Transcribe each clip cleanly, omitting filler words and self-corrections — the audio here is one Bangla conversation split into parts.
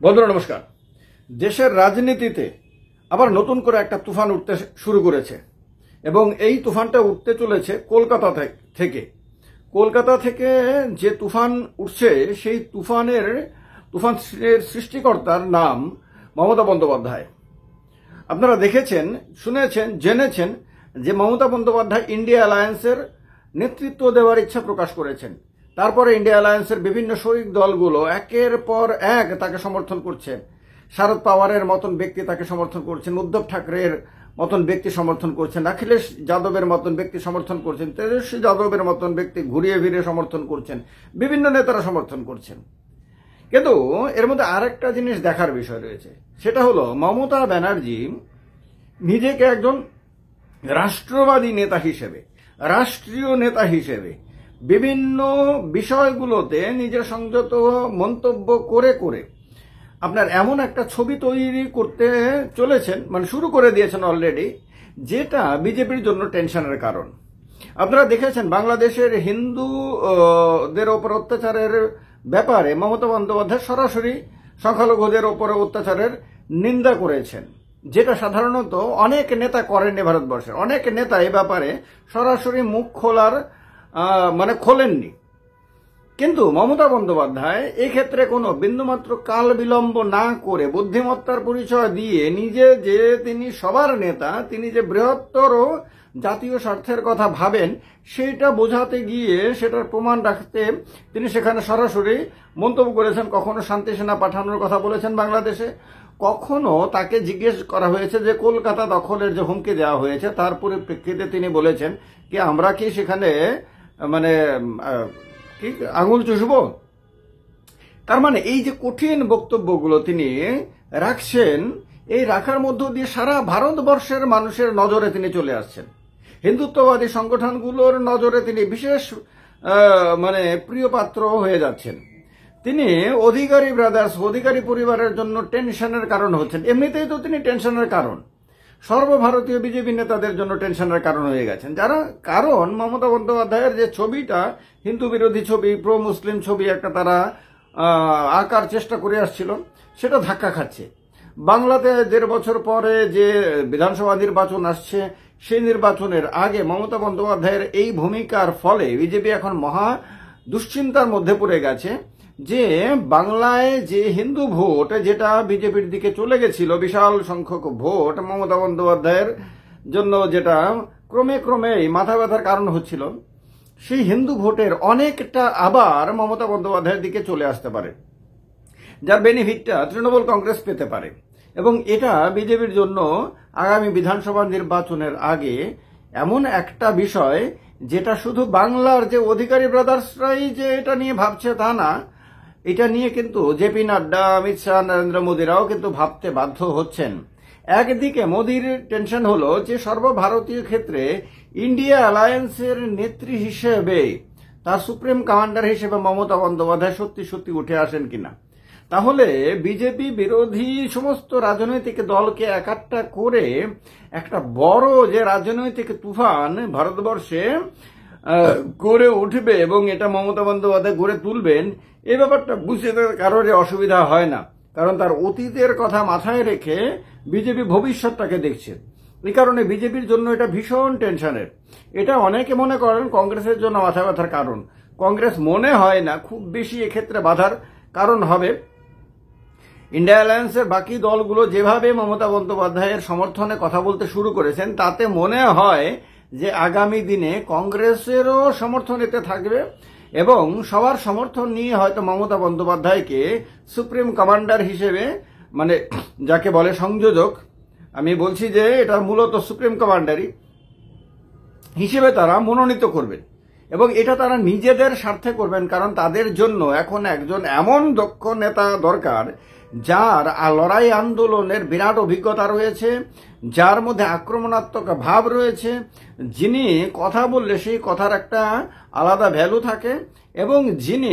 বন্ধুরা নমস্কার। দেশের রাজনীতিতে আবার নতুন করে একটা তুফান উঠতে শুরু করেছে এবং এই তুফানটা উঠতে চলেছে কলকাতা থেকে। কলকাতা থেকে যে তুফান উঠছে সেই তুফানের সৃষ্টিকর্তার নাম মমতা বন্দ্যোপাধ্যায়। আপনারা দেখেছেন, শুনেছেন, জেনেছেন যে মমতা বন্দ্যোপাধ্যায় ইন্ডিয়া অ্যালায়েন্সের নেতৃত্ব দেওয়ার ইচ্ছা প্রকাশ করেছেন। তারপরে ইন্ডিয়া অ্যালায়েন্সের বিভিন্ন শরিক দলগুলো একের পর এক তাকে সমর্থন করছে। শারদ পাওয়ারের মতন ব্যক্তি তাকে সমর্থন করছেন, উদ্ধব ঠাকরের মতন ব্যক্তি সমর্থন করছেন, অখিলেশ যাদবের মতন ব্যক্তি সমর্থন করছেন, তেজস্বী যাদবের মতন ব্যক্তি ঘুরিয়ে ফিরে সমর্থন করছেন, বিভিন্ন নেতারা সমর্থন করছেন। কিন্তু এর মধ্যে আরেকটা জিনিস দেখার বিষয় রয়েছে, সেটা হলো মমতা ব্যানার্জি নিজেকে একজন রাষ্ট্রবাদী নেতা হিসেবে, রাষ্ট্রীয় নেতা হিসেবে বিভিন্ন বিষয়গুলোতে নিজের সংযত মন্তব্য করে করে আপনার এমন একটা ছবি তৈরি করতে চলেছেন, মানে শুরু করে দিয়েছেন অলরেডি, যেটা বিজেপির জন্য টেনশনের কারণ। আপনারা দেখেছেন বাংলাদেশের হিন্দুদের ওপর অত্যাচারের ব্যাপারে মমতা বন্দ্যোপাধ্যায় সরাসরি সংখ্যালঘুদের ওপরে অত্যাচারের নিন্দা করেছেন, যেটা সাধারণত অনেক নেতা করেননি। ভারতবর্ষের অনেক নেতা এ ব্যাপারে সরাসরি মুখ খোলেননি। কিন্তু মমতা বন্দ্যোপাধ্যায় এক্ষেত্রে কোনো বিন্দুমাত্র কাল বিলম্ব না করে বুদ্ধিমত্তার পরিচয় দিয়ে নিজে যে তিনি সবার নেতা, তিনি যে বৃহত্তর জাতীয় স্বার্থের কথা ভাবেন সেটা বোঝাতে গিয়ে, সেটার প্রমাণ রাখতে তিনি সেখানে সরাসরি মন্তব্য করেছেন। কখনো শান্তি সেনা পাঠানোর কথা বলেছেন বাংলাদেশে, কখনো তাকে জিজ্ঞেস করা হয়েছে যে কলকাতা দখলের যে হুমকি দেওয়া হয়েছে তার পরিপ্রেক্ষিতে তিনি বলেছেন কি আমরা কি সেখানে আঙুল চুষবো। তার মানে এই যে কঠিন বক্তব্যগুলো তিনি রাখছেন, এই রাখার মধ্য দিয়ে সারা ভারতবর্ষের মানুষের নজরে তিনি চলে আসছেন। হিন্দুত্ববাদী সংগঠনগুলোর নজরে তিনি বিশেষ প্রিয় পাত্র হয়ে যাচ্ছেন। তিনি অধিকারী ব্রাদার্স, অধিকারী পরিবারের জন্য টেনশনের কারণ হচ্ছেন। এমনিতেই তো তিনি টেনশনের কারণ, সর্বভারতীয় বিজেপি নেতাদের জন্য টেনশনের কারণ হয়ে গেছেন যারা। কারণ মমতা বন্দ্যোপাধ্যায়ের যে ছবিটা, হিন্দু বিরোধী ছবি, প্রো মুসলিম ছবি একটা তারা আঁকার চেষ্টা করে আসছিল, সেটা ধাক্কা খাচ্ছে। বাংলাতে 1.5 বছর পরে যে বিধানসভা নির্বাচন আসছে, সেই নির্বাচনের আগে মমতা বন্দ্যোপাধ্যায়ের এই ভূমিকার ফলে বিজেপি এখন মহা দুশ্চিন্তার মধ্যে পড়ে গেছে যে বাংলায় যে হিন্দু ভোট, যেটা বিজেপির দিকে চলে গেছিল, বিশাল সংখ্যক ভোট মমতা বন্দ্যোপাধ্যায়ের জন্য যেটা ক্রমে ক্রমে মাথা ব্যথার কারণ হচ্ছিল, সেই হিন্দু ভোটের অনেকটা আবার মমতা বন্দ্যোপাধ্যায়ের দিকে চলে আসতে পারে, যার বেনিফিটটা তৃণমূল কংগ্রেস পেতে পারে। এবং এটা বিজেপির জন্য আগামী বিধানসভা নির্বাচনের আগে এমন একটা বিষয় যেটা শুধু বাংলার যে অধিকারী ব্রাদার্সরাই যে এটা নিয়ে ভাবছে তা না, এটা নিয়ে কিন্তু জেপি নাড্ডা, অমিত শাহ, নরেন্দ্র মোদীরাও কিন্তু ভাবতে বাধ্য হচ্ছেন। একদিকে মোদীর টেনশন হলো যে সর্বভারতীয় ক্ষেত্রে ইন্ডিয়া অ্যালায়েন্সের নেত্রী হিসেবে, তার সুপ্রিম কমান্ডার হিসেবে মমতা বন্দ্যোপাধ্যায় সত্যি সত্যি উঠে আসেন কিনা। তাহলে বিজেপি বিরোধী সমস্ত রাজনৈতিক দলকে একাট্টা করে একটা বড় যে রাজনৈতিক তুফান ভারতবর্ষে গড়ে উঠবে এবং এটা মমতা বন্দ্যোপাধ্যায় গড়ে তুলবেন, এই ব্যাপারটা বুঝতে কারোর অসুবিধা হয় না। কারণ তার অতীতের কথা মাথায় রেখে বিজেপি ভবিষ্যৎটাকে দেখছে। এই কারণে বিজেপির জন্য এটা ভীষণ টেনশনের। এটা অনেকে মনে করেন কংগ্রেসের জন্য মাথা ব্যথার কারণ। কংগ্রেস মনে হয় না খুব বেশি এক্ষেত্রে বাধার কারণ হবে। ইন্ডিয়া অ্যালায়েন্সের বাকি দলগুলো যেভাবে মমতা বন্দ্যোপাধ্যায়ের সমর্থনে কথা বলতে শুরু করেছেন, তাতে মনে হয় যে আগামী দিনে কংগ্রেসেরও সমর্থন এতে থাকবে এবং সবার সমর্থন নিয়ে হয়তো মমতা বন্দ্যোপাধ্যায়কে সুপ্রিম কমান্ডার হিসেবে, যাকে বলে সংযোজক, আমি বলছি যে এটা মূলত সুপ্রিম কমান্ডারই হিসেবে তারা মনোনীত করবেন এবং এটা তারা নিজেদের স্বার্থে করবেন। কারণ তাদের জন্য এখন একজন এমন দক্ষ নেতা দরকার যার লড়াই আন্দোলনের বিরাট অভিজ্ঞতা রয়েছে, যার মধ্যে আক্রমণাত্মক ভাব রয়েছে, যিনি কথা বললে সেই কথার একটা আলাদা ভ্যালু থাকে এবং যিনি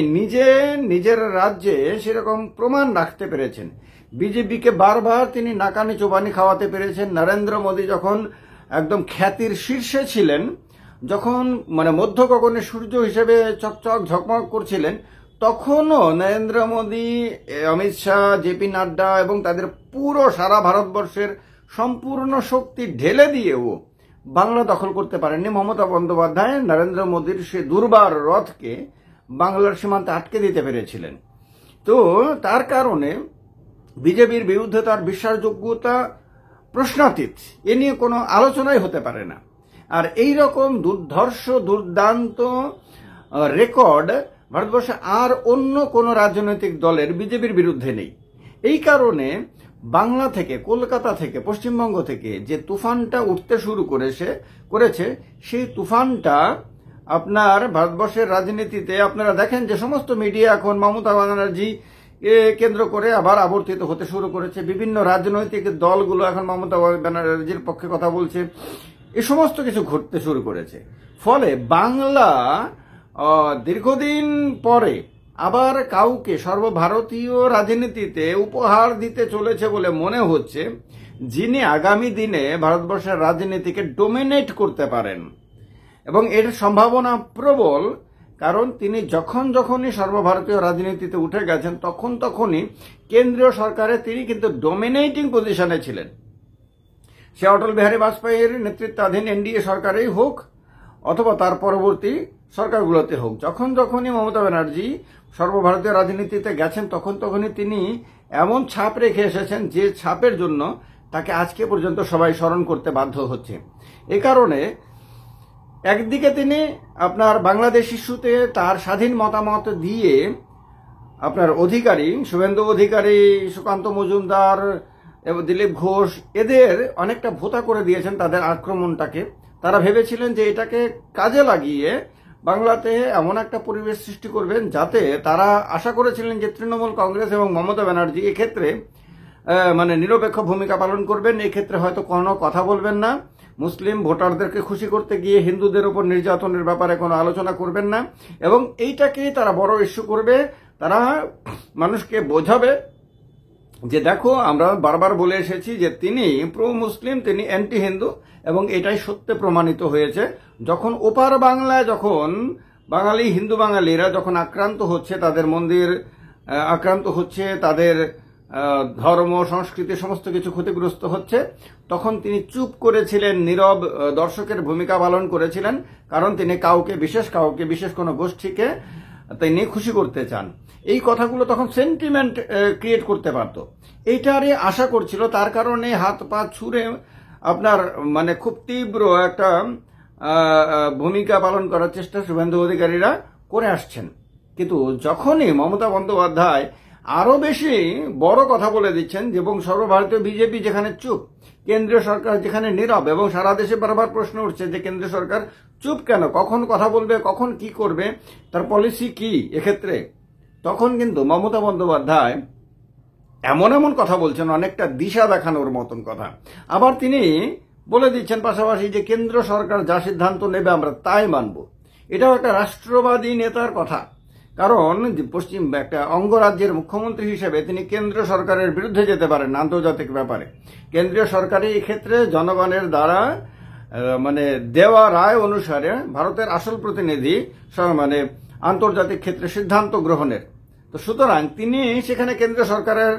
নিজের রাজ্যে সেরকম প্রমাণ রাখতে পেরেছেন। বিজেপিকে বারবার তিনি নাকানি চোবানি খাওয়াতে পেরেছেন। নরেন্দ্র মোদী যখন একদম খ্যাতির শীর্ষে ছিলেন, যখন মধ্য গগনে সূর্য হিসেবে চকচক ঝকমক করছিলেন, তখনও নরেন্দ্র মোদী, অমিত শাহ, জেপি নাড্ডা এবং তাদের পুরো সারা ভারতবর্ষের সম্পূর্ণ শক্তি ঢেলে দিয়েও বাংলা দখল করতে পারেননি মমতা বন্দ্যোপাধ্যায়। নরেন্দ্র মোদীর সে দুর্বার রথকে বাংলার সীমান্তে আটকে দিতে পেরেছিলেন। তো তার কারণে বিজেপির বিরুদ্ধে তার বিশ্বাসযোগ্যতা প্রশ্নাতীত, এ নিয়ে কোনো আলোচনাই হতে পারে না। আর এই রকম দুর্ধর্ষ দুর্দান্ত রেকর্ড ভারতবর্ষে আর অন্য কোনো রাজনৈতিক দলের বিজেপির বিরুদ্ধে নেই। এই কারণে বাংলা থেকে, কলকাতা থেকে, পশ্চিমবঙ্গ থেকে যে তুফানটা উঠতে শুরু করেছে সেই তুফানটা আপনার ভারতবর্ষের রাজনীতিতে আপনারা দেখেন যে সমস্ত মিডিয়া এখন মমতা ব্যানার্জি কেন্দ্র করে আবার আবর্তিত হতে শুরু করেছে। বিভিন্ন রাজনৈতিক দলগুলো এখন মমতা ব্যানার্জির পক্ষে কথা বলছে। এ সমস্ত কিছু ঘটতে শুরু করেছে। ফলে বাংলা দীর্ঘদিন পরে আবার কাউকে সর্বভারতীয় রাজনীতিতে উপহার দিতে চলেছে বলে মনে হচ্ছে, যিনি আগামী দিনে ভারতবর্ষের রাজনীতিকে ডোমিনেট করতে পারেন। এবং এর সম্ভাবনা প্রবল, কারণ তিনি যখনই সর্বভারতীয় রাজনীতিতে উঠে গেছেন তখনই কেন্দ্রীয় সরকারে তিনি কিন্তু ডোমিনেটিং পজিশনে ছিলেন। সে অটল বিহারী বাজপেয়ীর নেতৃত্বাধীন এনডিএ সরকারেই হোক অথবা তার পরবর্তী সরকারগুলোতে হোক, যখনই মমতা ব্যানার্জি সর্বভারতীয় রাজনীতিতে গেছেন তখনই তিনি এমন ছাপ রেখে এসেছেন যে ছাপের জন্য তাকে আজকে পর্যন্ত সবাই স্মরণ করতে বাধ্য হচ্ছে। এ কারণে একদিকে তিনি আপনার বাংলাদেশ ইস্যুতে তার স্বাধীন মতামত দিয়ে আপনার অধিকারী, শুভেন্দু অধিকারী, সুকান্ত মজুমদার এবং দিলীপ ঘোষ এদের অনেকটা ভোতা করে দিয়েছেন তাদের আক্রমণটাকে। তারা ভেবেছিলেন যে এটাকে কাজে লাগিয়ে বাংলাতে এমন একটা পরিবেশ সৃষ্টি করবেন যাতে, তারা আশা করেছিলেন যে তৃণমূল কংগ্রেস এবং মমতা ব্যানার্জি এক্ষেত্রে মানে নিরপেক্ষ ভূমিকা পালন করবেন, এক্ষেত্রে হয়তো কোনো কথা বলবেন না, মুসলিম ভোটারদেরকে খুশি করতে গিয়ে হিন্দুদের উপর নির্যাতনের ব্যাপারে কোনো আলোচনা করবেন না, এবং এইটাকেই তারা বড় ইস্যু করবে। তারা মানুষকে বোঝাবে যে দেখো, আমরা বারবার বলে এসেছি যে তিনি প্রো মুসলিম, তিনি অ্যান্টি হিন্দু, এবং এটাই সত্যে প্রমাণিত হয়েছে। যখন ওপার বাংলায় যখন বাঙালি, হিন্দু বাঙালিরা যখন আক্রান্ত হচ্ছে, তাদের মন্দির আক্রান্ত হচ্ছে, তাদের ধর্ম সংস্কৃতি সমস্ত কিছু ক্ষতিগ্রস্ত হচ্ছে, তখন তিনি চুপ করেছিলেন, নীরব দর্শকের ভূমিকা পালন করেছিলেন, কারণ তিনি বিশেষ কোনো গোষ্ঠীকে তিনি খুশি করতে চান। এই কথাগুলো তখন সেন্টিমেন্ট ক্রিয়েট করতে পারত, এইটারই আশা করছিল। তার কারণে হাত পা ছুঁড়ে আপনার মানে খুব তীব্র একটা ভূমিকা পালন করার চেষ্টা শুভেন্দু অধিকারীরা করে আসছেন। কিন্তু যখনই মমতা বন্দ্যোপাধ্যায় আরো বেশি বড় কথা বলে দিচ্ছেন, এবং সর্বভারতীয় বিজেপি যেখানে চুপ, কেন্দ্রীয় সরকার যেখানে নীরব, এবং সারা দেশে বারবার প্রশ্ন উঠছে যে কেন্দ্রীয় সরকার চুপ কেন, কখন কথা বলবে, কখন কি করবে, তার পলিসি কি এক্ষেত্রে, তখন কিন্তু মমতা বন্দ্যোপাধ্যায় এমন কথা বলছেন, অনেকটা দিশা দেখানোর মতন কথা। আবার তিনি বলে দিচ্ছেন পাশাপাশি যে কেন্দ্র সরকার যা সিদ্ধান্ত নেবে আমরা তাই মানব। এটাও একটা রাষ্ট্রবাদী নেতার কথা, কারণ পশ্চিম একটা অঙ্গরাজ্যের মুখ্যমন্ত্রী হিসেবে তিনি কেন্দ্র সরকারের বিরুদ্ধে যেতে পারেন না আন্তর্জাতিক ব্যাপারে। কেন্দ্রীয় সরকারই এক্ষেত্রে জনগণের দ্বারা মানে দেওয়া রায় অনুসারে ভারতের আসল প্রতিনিধি, মানে আন্তর্জাতিক ক্ষেত্রে সিদ্ধান্ত গ্রহণের। তো সুতরাং তিনি সেখানে কেন্দ্র সরকারের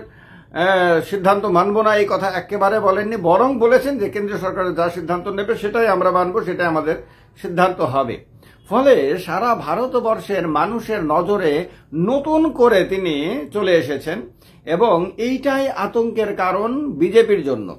সিদ্ধান্ত মানব না এই কথা একেবারে বলেননি, বরং বলেছেন যে কেন্দ্রীয় সরকারের যা সিদ্ধান্ত নেবে সেটাই আমরা মানব, সেটাই আমাদের সিদ্ধান্ত হবে। ফলে সারা ভারতবর্ষের মানুষের নজরে নতুন করে তিনি চলে এসেছেন, এবং এইটাই আতঙ্কের কারণ বিজেপির জন্য।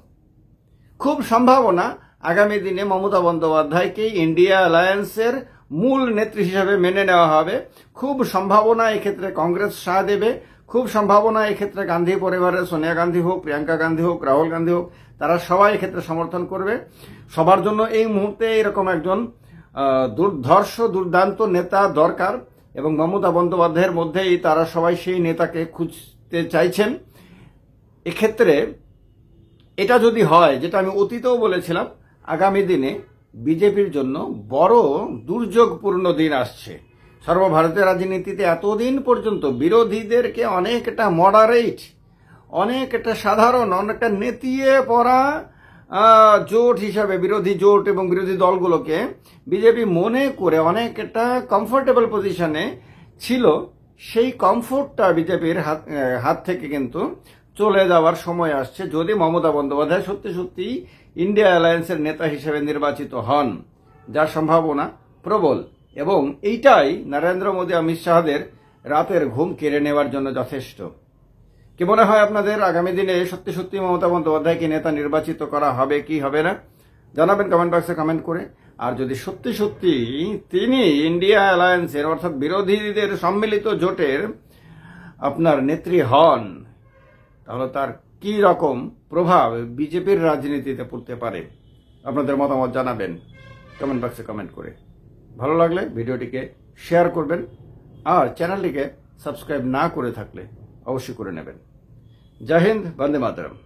খুব সম্ভাবনা আগামী দিনে মমতা বন্দ্যোপাধ্যায়কে ইন্ডিয়া অ্যালায়েন্সের মূল নেত্রী হিসেবে মেনে নেওয়া হবে। খুব সম্ভাবনা এক্ষেত্রে কংগ্রেস সাড়া দেবে, খুব সম্ভাবনা এক্ষেত্রে গান্ধী পরিবারের সোনিয়া গান্ধী হোক, প্রিয়াঙ্কা গান্ধী হোক, রাহুল গান্ধী হোক, তারা সবাই এক্ষেত্রে সমর্থন করবে। সবার জন্য এই মুহূর্তে এরকম একজন দুর্ধর্ষ দুর্দান্ত নেতা দরকার, এবং মমতা বন্দ্যোপাধ্যায়ের মধ্যেই তারা সবাই সেই নেতাকে খুঁজতে চাইছেন। এক্ষেত্রে এটা যদি হয়, যেটা আমি অতীতেও বলেছিলাম, আগামী দিনে বিজেপির জন্য বড় দুর্যোগপূর্ণ দিন আসছে। সর্বভারতীয় রাজনীতিতে এতদিন পর্যন্ত বিরোধীদেরকে অনেকটা মডারেট, অনেকটা সাধারণ, অনেকটা নেতিয়ে পড়া জোট হিসাবে বিরোধী জোট এবং বিরোধী দলগুলোকে বিজেপি মনে করে অনেকটা কমফোর্টেবল পজিশনে ছিল। সেই কমফোর্টটা বিজেপির হাত থেকে কিন্তু চলে যাওয়ার সময় আসছে যদি মমতা বন্দ্যোপাধ্যায় সত্যি সত্যি ইন্ডিয়া অ্যালায়েন্সের নেতা হিসেবে নির্বাচিত হন, যার সম্ভাবনা প্রবল। এবং এইটাই নরেন্দ্র মোদী অমিত শাহদের রাতের ঘুম কেড়ে নেওয়ার জন্য যথেষ্ট। কি মনে হয় আপনাদের, আগামী দিনে সত্যি সত্যি মমতা বন্দ্যোপাধ্যায়কে নেতা নির্বাচিত করা হবে কি হবে না? জানাবেন কমেন্ট বক্সে কমেন্ট করে। আর যদি সত্যি সত্যি তিনি ইন্ডিয়া অ্যালায়েন্সের অর্থাৎ বিরোধীদের সম্মিলিত জোটের আপনার নেত্রী হন, তাহলে তার কি রকম প্রভাব বিজেপির রাজনীতিতে পড়তে পারে? আপনাদের মতামত জানাবেন কমেন্ট বক্সে কমেন্ট করে। ভালো লাগলে ভিডিওটিকে শেয়ার করবেন, আর চ্যানেলটিকে সাবস্ক্রাইব না করে থাকলে অবশ্যই করে নেবেন। জয় হিন্দ, বন্দে মাতরম।